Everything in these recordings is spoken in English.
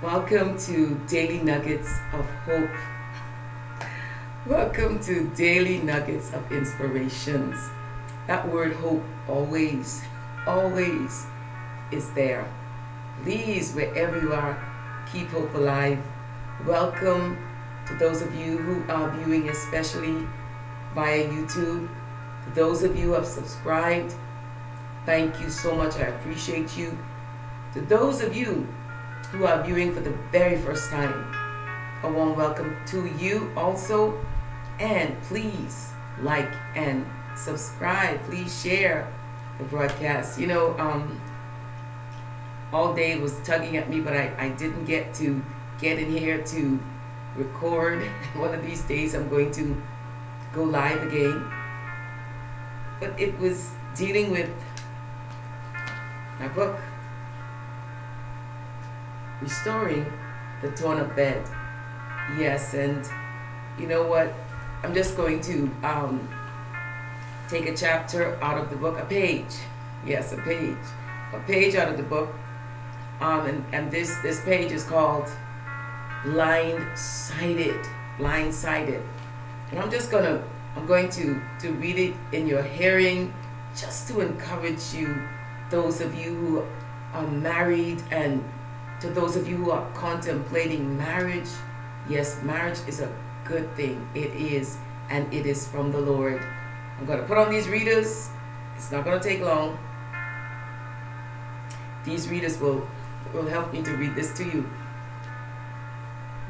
Welcome to Daily Nuggets of Hope. Welcome to Daily Nuggets of Inspirations. That word hope always is there. Please, wherever you are, keep hope alive. Welcome to those of you who are viewing, especially via YouTube. To those of you who have subscribed, thank you so much. I appreciate you. To those of you who are viewing for the very first time, a warm welcome to you also. And please like and subscribe. Please share the broadcast. All day it was tugging at me, but I didn't get in here to record. One of these days I'm going to go live again. But it was dealing with my book, Restoring the Torn Up Bed. Yes, and you know what? I'm just going to take a chapter out of the book, a page. Yes, a page out of the book. And this page is called Blindsided. Blindsided. And I'm going to read it in your hearing, just to encourage you, those of you who are married, and to those of you who are contemplating marriage. Yes, marriage is a good thing. It is, and it is from the Lord. I'm going to put on these readers. It's not going to take long. These readers will help me to read this to you.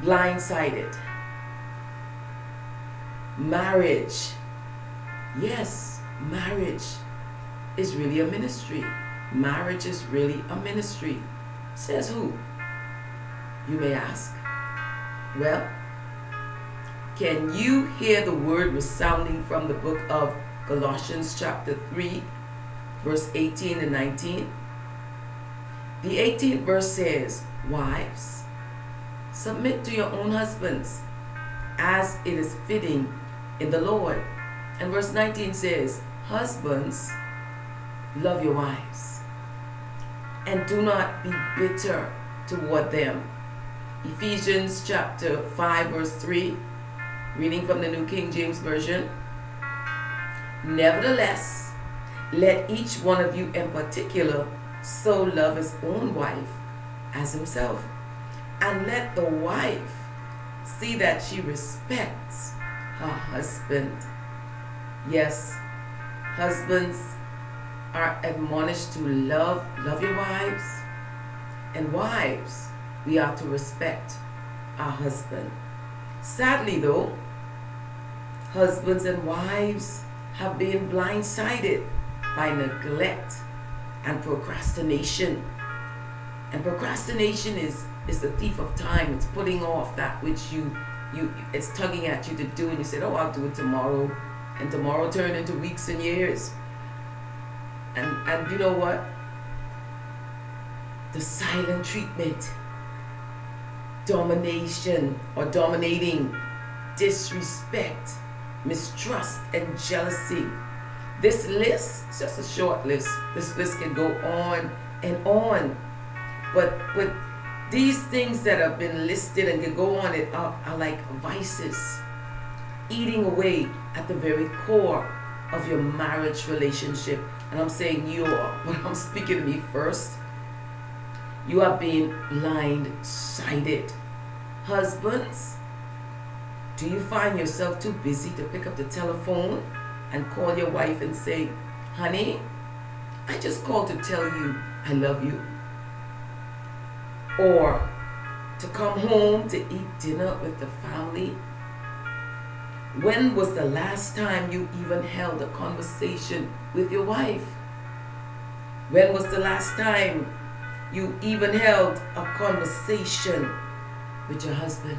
Blindsided. Marriage. Yes, marriage is really a ministry. Marriage is really a ministry. Says who? You may ask. Well, can you hear the word resounding from the book of Colossians chapter 3, verse 18 and 19? The 18th verse says, "Wives, submit to your own husbands, as it is fitting in the Lord." And verse 19 says, "Husbands, love your wives, and do not be bitter toward them." Ephesians chapter 5 verse 3, reading from the New King James Version. "Nevertheless, let each one of you in particular so love his own wife as himself, and let the wife see that she respects her husband." Yes, husbands are admonished to love your wives, and wives, we are to respect our husband. Sadly though, husbands and wives have been blindsided by neglect and procrastination. And procrastination is the thief of time. It's putting off that which you it's tugging at you to do, and you said, "Oh, I'll do it tomorrow," and tomorrow turned into weeks and years. And you know what? The silent treatment, domination or dominating, disrespect, mistrust, and jealousy. This list is just a short list. This list can go on and on. But these things that have been listed and can go on and are like vices, eating away at the very core of your marriage relationship. And I'm saying but I'm speaking to me first. You are being blindsided. Husbands, do you find yourself too busy to pick up the telephone and call your wife and say, "Honey, I just called to tell you I love you"? Or to come home to eat dinner with the family? When was the last time you even held a conversation with your wife? When was the last time you even held a conversation with your husband?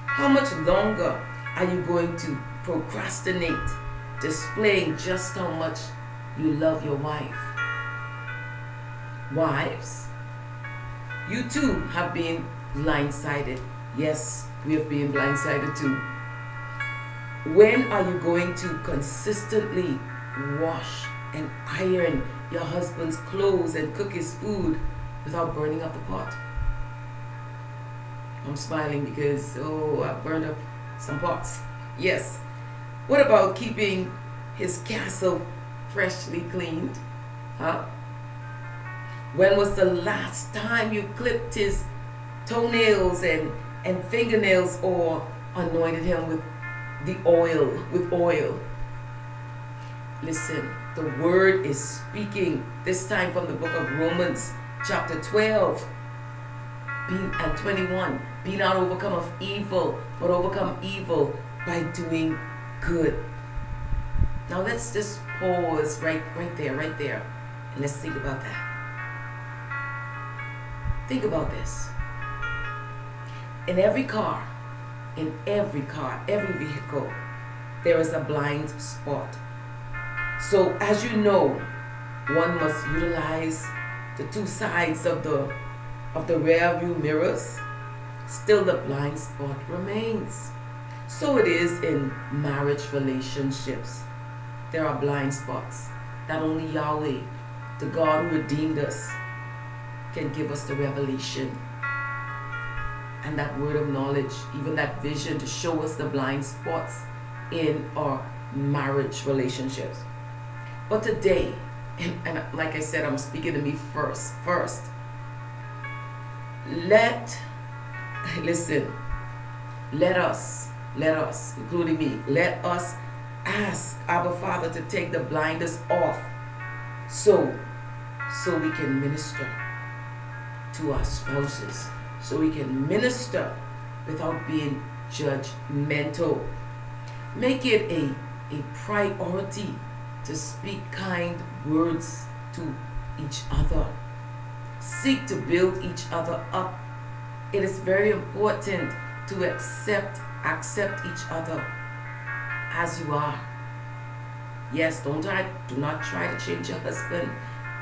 How much longer are you going to procrastinate, displaying just how much you love your wife? Wives, you too have been blindsided. Yes, we have been blindsided too. When are you going to consistently wash and iron your husband's clothes and cook his food without burning up the pot? I'm smiling because, I burned up some pots. Yes. What about keeping his castle freshly cleaned? Huh? When was the last time you clipped his toenails and fingernails or anointed him with oil? Listen, the word is speaking this time from the book of Romans chapter 12 and 21. Be not overcome of evil, but overcome evil by doing good. Now let's just pause right there, and let's think about that. Think about this. In every car, every vehicle, there is a blind spot. So as you know, one must utilize the two sides of the rear view mirrors. Still the blind spot remains. So it is in marriage relationships. There are blind spots that only Yahweh, the God who redeemed us, can give us the revelation and that word of knowledge, even that vision to show us the blind spots in our marriage relationships. But today, and like I said, I'm speaking to me first. Let us, including me, let us ask Abba Father to take the blinders off so we can minister to our spouses, so we can minister without being judgmental. Make it a priority to speak kind words to each other. Seek to build each other up. It is very important to accept each other as you are. Yes, do not try to change your husband.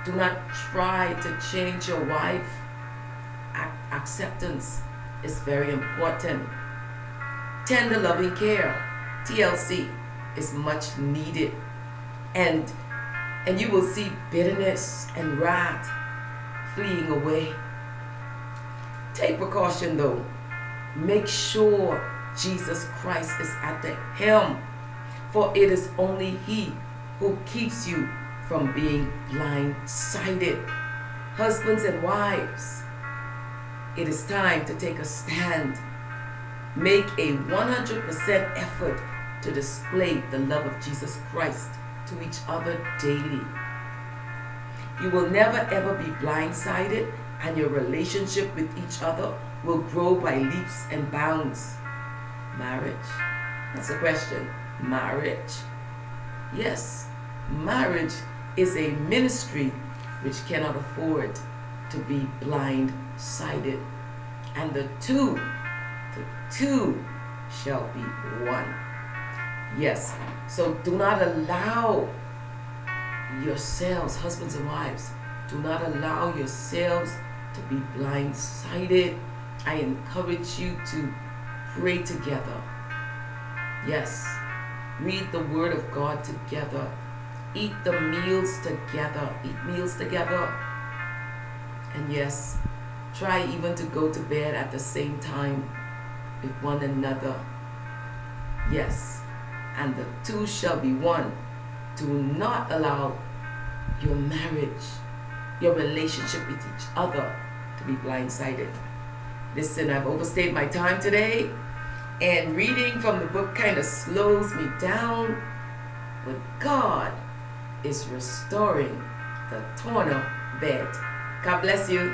Do not try to change your wife. Acceptance is very important. Tender loving care, TLC, is much needed. And you will see bitterness and wrath fleeing away. Take precaution though. Make sure Jesus Christ is at the helm, for it is only He who keeps you from being blindsided. Husbands and wives, it is time to take a stand. Make a 100% effort to display the love of Jesus Christ to each other daily. You will never ever be blindsided, and your relationship with each other will grow by leaps and bounds. Marriage? That's a question. Marriage? Yes, marriage is a ministry which cannot afford to be blindsided. And the two shall be one. Yes, so do not allow yourselves, husbands and wives, do not allow yourselves to be blindsided. I encourage you to pray together. Yes, read the Word of God together. Eat the meals together. Eat meals together. And yes, try even to go to bed at the same time with one another. Yes, and the two shall be one. Do not allow your marriage, your relationship with each other to be blindsided. Listen, I've overstayed my time today, and reading from the book kind of slows me down, but God is restoring the torn up bed. God bless you.